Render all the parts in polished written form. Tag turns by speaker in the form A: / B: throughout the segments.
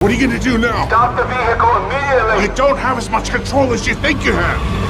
A: What are you going to do now?
B: Stop the vehicle immediately!
A: You don't have as much control as you think you have.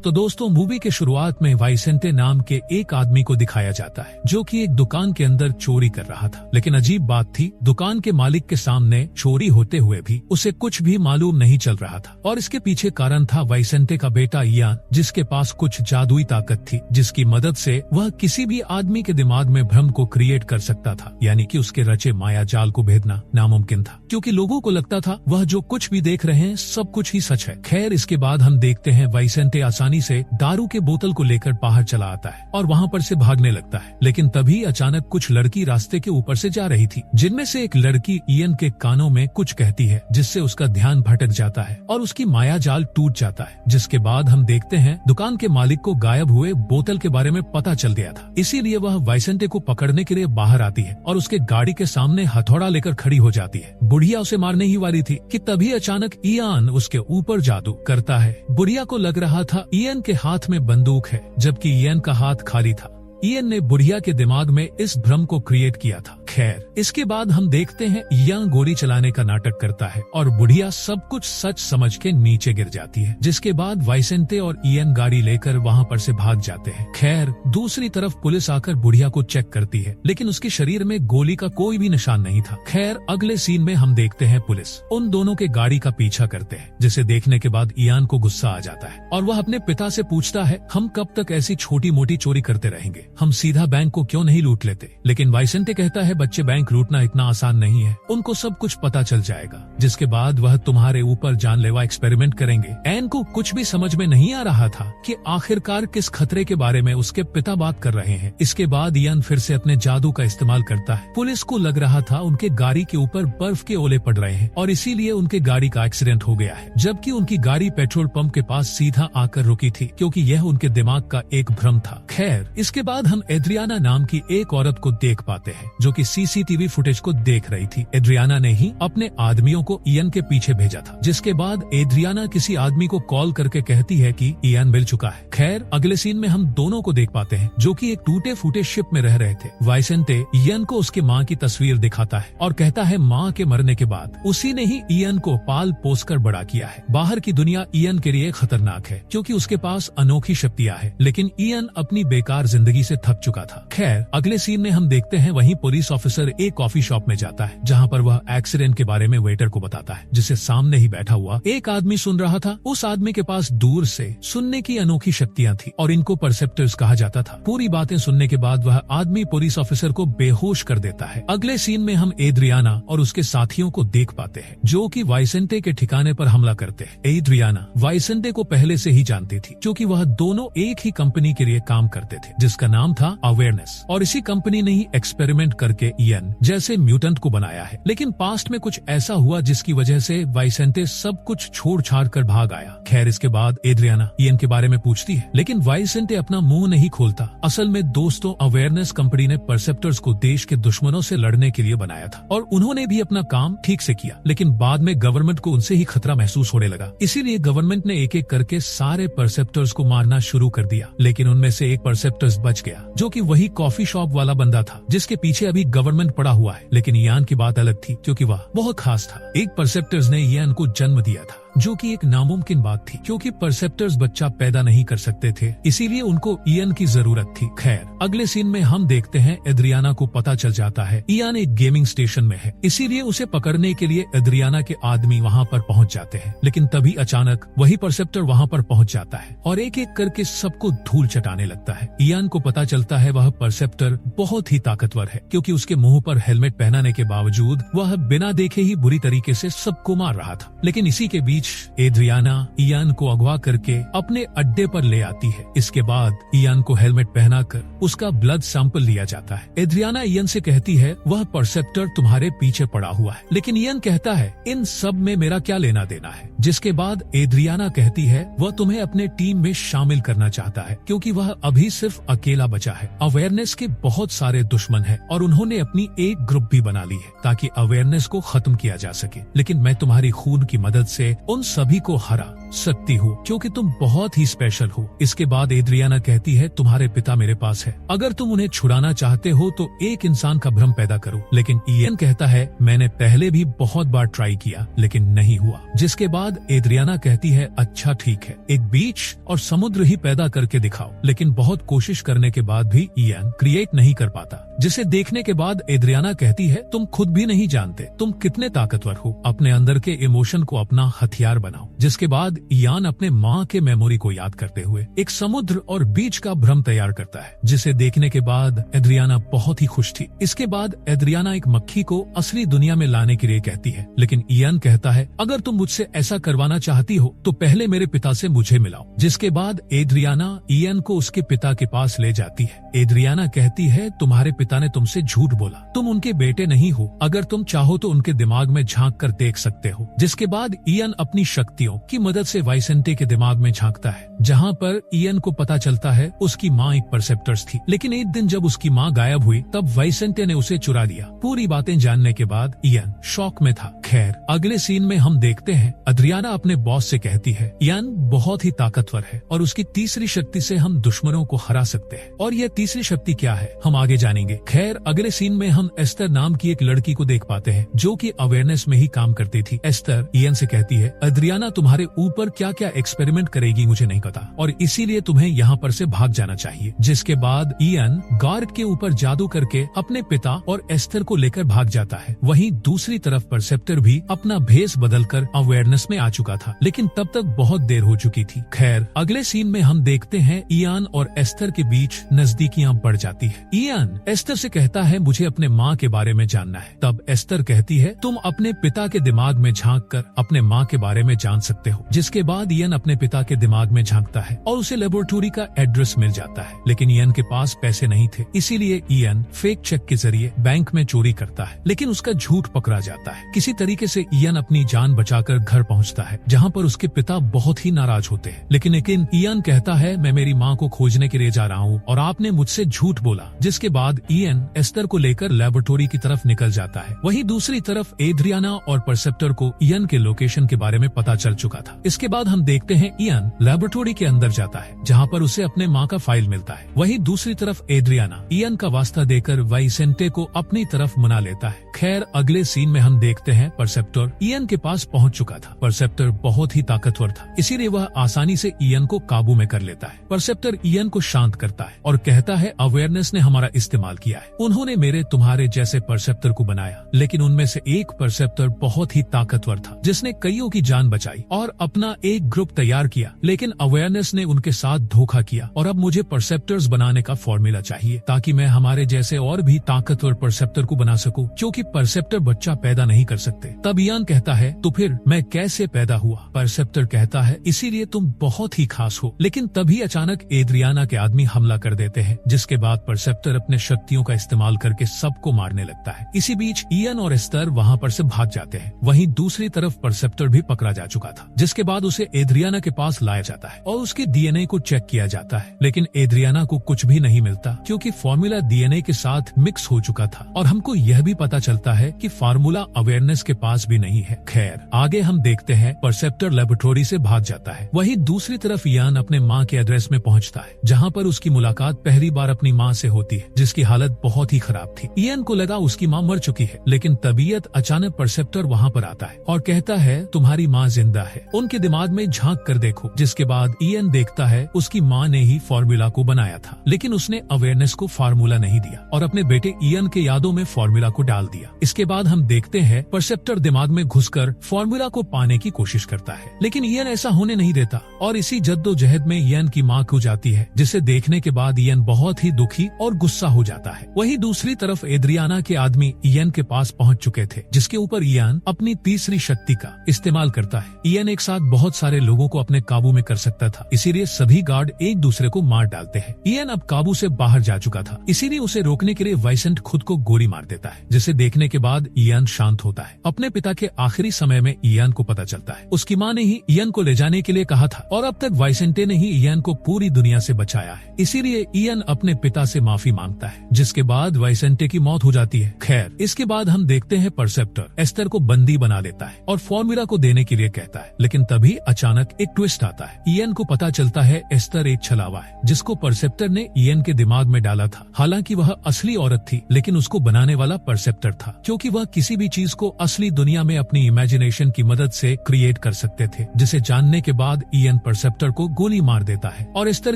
C: तो दोस्तों, movie के शुरुआत में वाइसेंटे नाम के एक आदमी को दिखाया जाता है जो कि एक दुकान के अंदर चोरी कर रहा था। लेकिन अजीब बात थी, दुकान के मालिक के सामने चोरी होते हुए भी उसे कुछ भी मालूम नहीं चल रहा था। और इसके पीछे कारण था वाइसेंटे का बेटा इयान, जिसके पास कुछ जादुई ताकत थी जिसकी मदद से वह किसी भी आदमी के दिमाग में भ्रम को क्रिएट कर सकता था, यानी कि उसके रचे माया जाल को भेदना नामुमकिन था, क्योंकि लोगों को लगता था वह जो कुछ भी देख रहे हैं सब कुछ ही सच है। खैर, इसके बाद हम देखते हैं वाइसेंटे आसानी से दारू के बोतल को लेकर बाहर चला आता है और वहाँ पर से भागने लगता है। लेकिन तभी अचानक कुछ लड़की रास्ते के ऊपर से जा रही थी, जिनमें से एक लड़की इयन के कानों में कुछ कहती है, जिससे उसका ध्यान भटक जाता है और उसकी माया जाल टूट जाता है। जिसके बाद हम देखते हैं दुकान के मालिक को गायब हुए बोतल के बारे में पता चल गया था, इसीलिए वह वाइसेंटे को पकड़ने के लिए बाहर आती है और उसके गाड़ी के सामने हथौड़ा लेकर खड़ी हो जाती है। बुढ़िया उसे मारने ही वाली थी कि तभी अचानक इयान उसके ऊपर जादू करता है। बुढ़िया को लग रहा था इयन के हाथ में बंदूक है, जबकि इयन का हाथ खाली था। इयन ने बुढ़िया के दिमाग में इस भ्रम को क्रिएट किया था। खैर, इसके बाद हम देखते हैं इयान गोली चलाने का नाटक करता है और बुढ़िया सब कुछ सच समझ के नीचे गिर जाती है। जिसके बाद वाइसेंटे और इयन गाड़ी लेकर वहाँ पर से भाग जाते हैं। खैर, दूसरी तरफ पुलिस आकर बुढ़िया को चेक करती है, लेकिन उसके शरीर में गोली का कोई भी निशान नहीं था। खैर, अगले सीन में हम देखते हैं पुलिस उन दोनों के गाड़ी का पीछा करते हैं, जिसे देखने के बाद इयान को गुस्सा आ जाता है और वह अपने पिता से पूछता है, हम कब तक ऐसी छोटी मोटी चोरी करते रहेंगे, हम सीधा बैंक को क्यों नहीं लूट लेते। लेकिन वाइसेंटे कहता है, बच्चे, बैंक लूटना इतना आसान नहीं है, उनको सब कुछ पता चल जाएगा, जिसके बाद वह तुम्हारे ऊपर जानलेवा एक्सपेरिमेंट करेंगे। एन को कुछ भी समझ में नहीं आ रहा था कि आखिरकार किस खतरे के बारे में उसके पिता बात कर रहे हैं। इसके बाद इयान फिर से अपने जादू का इस्तेमाल करता है। पुलिस को लग रहा था उनके गाड़ी के ऊपर बर्फ के ओले पड़ रहे हैं और इसीलिए उनके गाड़ी का एक्सीडेंट हो गया है, जबकि उनकी गाड़ी पेट्रोल पंप के पास सीधा आकर रुकी थी, क्योंकि यह उनके दिमाग का एक भ्रम था। खैर, इसके बाद हम एड्रियाना नाम की एक औरत को देख पाते हैं जो कि सीसीटीवी फुटेज को देख रही थी। एड्रियाना ने ही अपने आदमियों को इयन के पीछे भेजा था, जिसके बाद एड्रियाना किसी आदमी को कॉल करके कहती है कि इयन मिल चुका है। खैर, अगले सीन में हम दोनों को देख पाते हैं जो कि एक टूटे फूटे शिप में रह रहे थे। वाइसेंटे इयन को उसके माँ की तस्वीर दिखाता है और कहता है माँ के मरने के बाद उसी ने ही इयन को पाल पोस कर बड़ा किया है। बाहर की दुनिया इयन के लिए खतरनाक है क्योंकि उसके पास अनोखी शक्तियाँ है, लेकिन इयन अपनी बेकार जिंदगी से थक चुका था। खैर, अगले सीन में हम देखते हैं वहीं पुलिस ऑफिसर एक कॉफी शॉप में जाता है, जहां पर वह एक्सीडेंट के बारे में वेटर को बताता है, जिसे सामने ही बैठा हुआ एक आदमी सुन रहा था। उस आदमी के पास दूर से सुनने की अनोखी शक्तियां थी और इनको परसेप्टर्स कहा जाता था। पूरी बातें सुनने के बाद वह आदमी पुलिस ऑफिसर को बेहोश कर देता है। अगले सीन में हम एड्रियाना और उसके साथियों को देख पाते हैं जो कि वाइसेंटे के ठिकाने पर हमला करते हैं। एड्रियाना वाइसेंटे को पहले से ही जानती थी, क्योंकि वह दोनों एक ही कंपनी के लिए काम करते थे, जिसका नाम था अवेयरनेस, और इसी कंपनी ने ही एक्सपेरिमेंट करके इयन जैसे म्यूटेंट को बनाया है। लेकिन पास्ट में कुछ ऐसा हुआ जिसकी वजह से वाइसेंटे सब कुछ छोड़ छाड़ कर भाग आया। खैर, इसके बाद एड्रियाना इयन के बारे में पूछती है, लेकिन वाइसेंटे अपना मुंह नहीं खोलता। असल में दोस्तों, अवेयरनेस कंपनी ने परसेप्टर्स को देश के दुश्मनों से लड़ने के लिए बनाया था और उन्होंने भी अपना काम ठीक से किया, लेकिन बाद में गवर्नमेंट को उनसे ही खतरा महसूस होने लगा। इसीलिए गवर्नमेंट ने एक एक करके सारे परसेप्टर्स को मारना शुरू कर दिया। लेकिन उनमें से एक परसेप्टर्स बच गया, जो कि वही कॉफी शॉप वाला बंदा था जिसके पीछे अभी गवर्नमेंट पड़ा हुआ है। लेकिन इयान की बात अलग थी, क्योंकि वह बहुत खास था। एक परसेप्टर्स ने इयान को जन्म दिया था, जो कि एक नामुमकिन बात थी, क्योंकि परसेप्टर्स बच्चा पैदा नहीं कर सकते थे, इसीलिए उनको इयन की जरूरत थी। खैर, अगले सीन में हम देखते हैं एड्रियाना को पता चल जाता है इयान एक गेमिंग स्टेशन में है, इसीलिए उसे पकड़ने के लिए एड्रियाना के आदमी वहाँ पर पहुँच जाते हैं। लेकिन तभी अचानक वही परसेप्टर वहाँ पर पहुँच जाता है और एक एक करके सबको धूल चटाने लगता है। इयान को पता चलता है वह परसेप्टर बहुत ही ताकतवर है, क्योंकि उसके मुंह पर हेलमेट पहनाने के बावजूद वह बिना देखे ही बुरी तरीके से सबको मार रहा था। लेकिन इसी के बीच एड्रियाना इयान को अगवा करके अपने अड्डे पर ले आती है। इसके बाद इयान को हेलमेट पहनाकर उसका ब्लड सैंपल लिया जाता है। एड्रियाना इयान से कहती है, वह परसेप्टर तुम्हारे पीछे पड़ा हुआ है, लेकिन इयान कहता है, इन सब में मेरा क्या लेना देना है। जिसके बाद एड्रियाना कहती है वह तुम्हें अपने टीम में शामिल करना चाहता है, क्योंकि वह अभी सिर्फ अकेला बचा है। अवेयरनेस के बहुत सारे दुश्मन हैं और उन्होंने अपनी एक ग्रुप भी बना ली है ताकि अवेयरनेस को खत्म किया जा सके। लेकिन मैं तुम्हारी खून की मदद से उन उन सभी को हरा सकती हो क्योंकि तुम बहुत ही स्पेशल हो। इसके बाद एड्रियाना कहती है तुम्हारे पिता मेरे पास है, अगर तुम उन्हें छुड़ाना चाहते हो तो एक इंसान का भ्रम पैदा करो। लेकिन इयन कहता है मैंने पहले भी बहुत बार ट्राई किया लेकिन नहीं हुआ। जिसके बाद एड्रियाना कहती है अच्छा ठीक है, एक बीच और समुद्र ही पैदा करके दिखाओ। लेकिन बहुत कोशिश करने के बाद भी इयन क्रिएट नहीं कर पाता, जिसे देखने के बाद एड्रियाना कहती है तुम खुद भी नहीं जानते तुम कितने ताकतवर हो, अपने अंदर के इमोशन को अपना हथियार बनाओ। जिसके बाद इयान अपने माँ के मेमोरी को याद करते हुए एक समुद्र और बीच का भ्रम तैयार करता है, जिसे देखने के बाद एड्रियाना बहुत ही खुश थी। इसके बाद एड्रियाना एक मक्खी को असली दुनिया में लाने के लिए कहती है, लेकिन इयान कहता है अगर तुम मुझसे ऐसा करवाना चाहती हो तो पहले मेरे पिता से मुझे मिलाओ। जिसके बाद एड्रियाना इयान को उसके पिता के पास ले जाती है। एड्रियाना कहती है तुम्हारे पिता ने तुमसे झूठ बोला, तुम उनके बेटे नहीं हो, अगर तुम चाहो तो उनके दिमाग में झांक कर देख सकते हो। जिसके बाद इयान अपनी शक्तियों की मदद से वाइसेंटे के दिमाग में झांकता है, जहां पर इयन को पता चलता है उसकी माँ एक परसेप्टर्स थी। लेकिन एक दिन जब उसकी माँ गायब हुई तब वाइसेंटे ने उसे चुरा लिया। पूरी बातें जानने के बाद इयन शॉक में था। खैर अगले सीन में हम देखते हैं एड्रियाना अपने बॉस से कहती है इयन बहुत ही ताकतवर है और उसकी तीसरी शक्ति से हम दुश्मनों को हरा सकते हैं, और यह तीसरी शक्ति क्या है हम आगे जानेंगे। खैर अगले सीन में हम एस्टर नाम की एक लड़की को देख पाते हैं जो कि अवेयरनेस में ही काम करती थी। एस्टर इयन से कहती है एड्रियाना तुम्हारे ऊपर क्या क्या एक्सपेरिमेंट करेगी मुझे नहीं पता और इसीलिए तुम्हें यहाँ पर से भाग जाना चाहिए। जिसके बाद इयन गार्ड के ऊपर जादू करके अपने पिता और एस्टर को लेकर भाग जाता है। वहीं दूसरी तरफ परसेप्टर भी अपना भेष बदलकर अवेयरनेस में आ चुका था, लेकिन तब तक बहुत देर हो चुकी थी। खैर अगले सीन में हम देखते हैं इयान और एस्टर के बीच नजदीकियां बढ़ जाती है। इयान एस्टर से कहता है मुझे अपने माँ के बारे में जानना है। तब एस्टर कहती है तुम अपने पिता के दिमाग में झांक कर अपने माँ के बारे में जान सकते हो। जिसके बाद इयन अपने पिता के दिमाग में झांकता है और उसे लेबोरेटरी का एड्रेस मिल जाता है, लेकिन इयन के पास पैसे नहीं थे, इसीलिए इयन फेक चेक के जरिए बैंक में चोरी करता है, लेकिन उसका झूठ पकड़ा जाता है। किसी तरीके से इयन अपनी जान बचाकर घर पहुंचता है, जहां पर उसके पिता बहुत ही नाराज होते हैं। लेकिन इयन कहता है मैं मेरी माँ को खोजने के लिए जा रहा हूँ और आपने मुझसे झूठ बोला। जिसके बाद इयन एस्टर को लेकर लेबोरेटरी की तरफ निकल जाता है। वहीं दूसरी तरफ एड्रियाना और परसेप्टर को इयन के लोकेशन के बारे में पता चल चुका था। इसके बाद हम देखते हैं इयन लेबोरेटरी के अंदर जाता है, जहां पर उसे अपने माँ का फाइल मिलता है। वहीं दूसरी तरफ एड्रियाना इयन का वास्ता देकर वाइसेंटे को अपनी तरफ मना लेता है। खैर अगले सीन में हम देखते हैं परसेप्टर इयन के पास पहुंच चुका था। परसेप्टर बहुत ही ताकतवर था, इसीलिए वह आसानी से इयन को काबू में कर लेता है। परसेप्टर इयन को शांत करता है और कहता है अवेयरनेस ने हमारा इस्तेमाल किया है, उन्होंने मेरे तुम्हारे जैसे परसेप्टर को बनाया, लेकिन उनमें से एक परसेप्टर बहुत ही ताकतवर था जिसने कईयों की जान बचाई और अपना एक ग्रुप तैयार किया, लेकिन अवेयरनेस ने उनके साथ धोखा किया और अब मुझे परसेप्टर्स बनाने का फॉर्मूला चाहिए ताकि मैं हमारे जैसे और भी ताकतवर परसेप्टर को बना सकूं, क्योंकि परसेप्टर बच्चा पैदा नहीं कर सकते। तब इयान कहता है तो फिर मैं कैसे पैदा हुआ? परसेप्टर कहता है इसीलिए तुम बहुत ही खास हो। लेकिन तभी अचानक एड्रियाना के आदमी हमला कर देते हैं, जिसके बाद परसेप्टर अपने शक्तियों का इस्तेमाल करके सबको मारने लगता है। इसी बीच इयान और एस्टर वहाँ पर से भाग जाते हैं। वहीं दूसरी तरफ परसेप्टर भी पकड़ा जा चुका था, जिसके बाद उसे एड्रियाना के पास लाया जाता है और उसके डीएनए को चेक किया जाता है, लेकिन एड्रियाना को कुछ भी नहीं मिलता क्योंकि फार्मूला डीएनए के साथ मिक्स हो चुका था और हमको यह भी पता चलता है कि फार्मूला अवेयरनेस के पास भी नहीं है। खैर आगे हम देखते हैं परसेप्टर लेबोरेटरी से भाग जाता है। वहीं दूसरी तरफ इयान अपने माँ के एड्रेस में पहुँचता है, जहाँ पर उसकी मुलाकात पहली बार अपनी माँ से होती है, जिसकी हालत बहुत ही खराब थी। इयान को लगा उसकी माँ मर चुकी है, लेकिन तबीयत अचानक परसेप्टर वहाँ पर आता है और कहता है तुम्हारी माँ जिंदा है, उनके दिमाग में झांक कर देखो। जिसके बाद इयान देखता है उसकी माँ ने ही फार्मूला को बनाया था, लेकिन उसने अवेयरनेस को फार्मूला नहीं दिया और अपने बेटे इयान के यादों में फार्मूला को डाल दिया। इसके बाद हम देखते हैं परसेप्टर दिमाग में घुसकर फार्मूला को पाने की कोशिश करता है, लेकिन इयान ऐसा होने नहीं देता और इसी जद्दोजहद में इयान की माँ खो जाती है, जिसे देखने के बाद इयान बहुत ही दुखी और गुस्सा हो जाता है। वहीं दूसरी तरफ एड्रियाना के आदमी इयान के पास पहुँच चुके थे, जिसके ऊपर इयान अपनी तीसरी शक्ति का इस्तेमाल करता है। इयान एक साथ बहुत सारे लोगों को अपने काबू में कर सकता था, इसीलिए सभी गार्ड एक दूसरे को मार डालते हैं। इयान अब काबू से बाहर जा चुका था, इसीलिए उसे रोकने के लिए वाइसेंट खुद को गोली मार देता है, जिसे देखने देखने के बाद इयान शांत होता है। अपने पिता के आखिरी समय में इयान को पता चलता है उसकी माँ ने ही इयान को ले जाने के लिए कहा था और अब तक वाइसेंटे ने ही इयान को पूरी दुनिया से बचाया है। इसीलिए इयान अपने पिता से माफी मांगता है, जिसके बाद वाइसेंटे की मौत हो जाती है। खैर, इसके बाद हम देखते हैं परसेप्टर एस्टर को बंदी बना लेता है और फॉर्मूला को देने के लिए कहता है, लेकिन तभी अचानक एक ट्विस्ट आता है। इयान को पता चलता है एस्टर एक छलावा है जिसको परसेप्टर ने इयान के दिमाग में डाला था। हालांकि वह असली औरत थी, लेकिन उसको बनाने वाला परसेप्टर था, क्योंकि वह किसी भी चीज को असली दुनिया में अपनी इमेजिनेशन की मदद से क्रिएट कर सकते थे। जिसे जानने के बाद इयान परसेप्टर को गोली मार देता है और एस्टर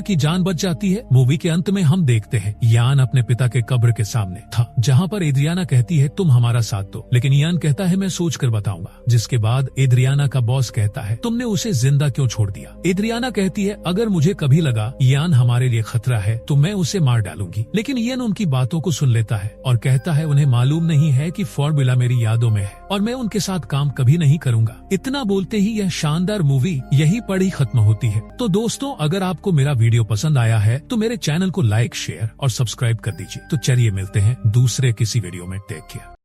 C: की जान बच जाती है। मूवी के अंत में हम देखते हैं इयान अपने पिता के कब्र के सामने था, जहाँ पर एड्रियाना कहती है तुम हमारा साथ दो, लेकिन इयान कहता है मैं सोच कर बताऊंगा। जिसके बाद एड्रियाना का बॉस कहता है तुमने उसे जिंदा क्यों छोड़ दिया। एड्रियाना कहती है अगर मुझे कभी लगा इयान हमारे लिए खतरा है तो मैं उसे मार डालूंगी, लेकिन इयान उनकी बातों को सुन लेता है और कहता है उन्हें मालूम नहीं है कि फॉर्मूला मेरी यादों में है और मैं उनके साथ काम कभी नहीं करूंगा। इतना बोलते ही यह शानदार मूवी यही पर ही खत्म होती है। तो दोस्तों, अगर आपको मेरा वीडियो पसंद आया है तो मेरे चैनल को लाइक, शेयर और सब्सक्राइब कर दीजिए। तो चलिए मिलते हैं दूसरे किसी वीडियो में। Take care.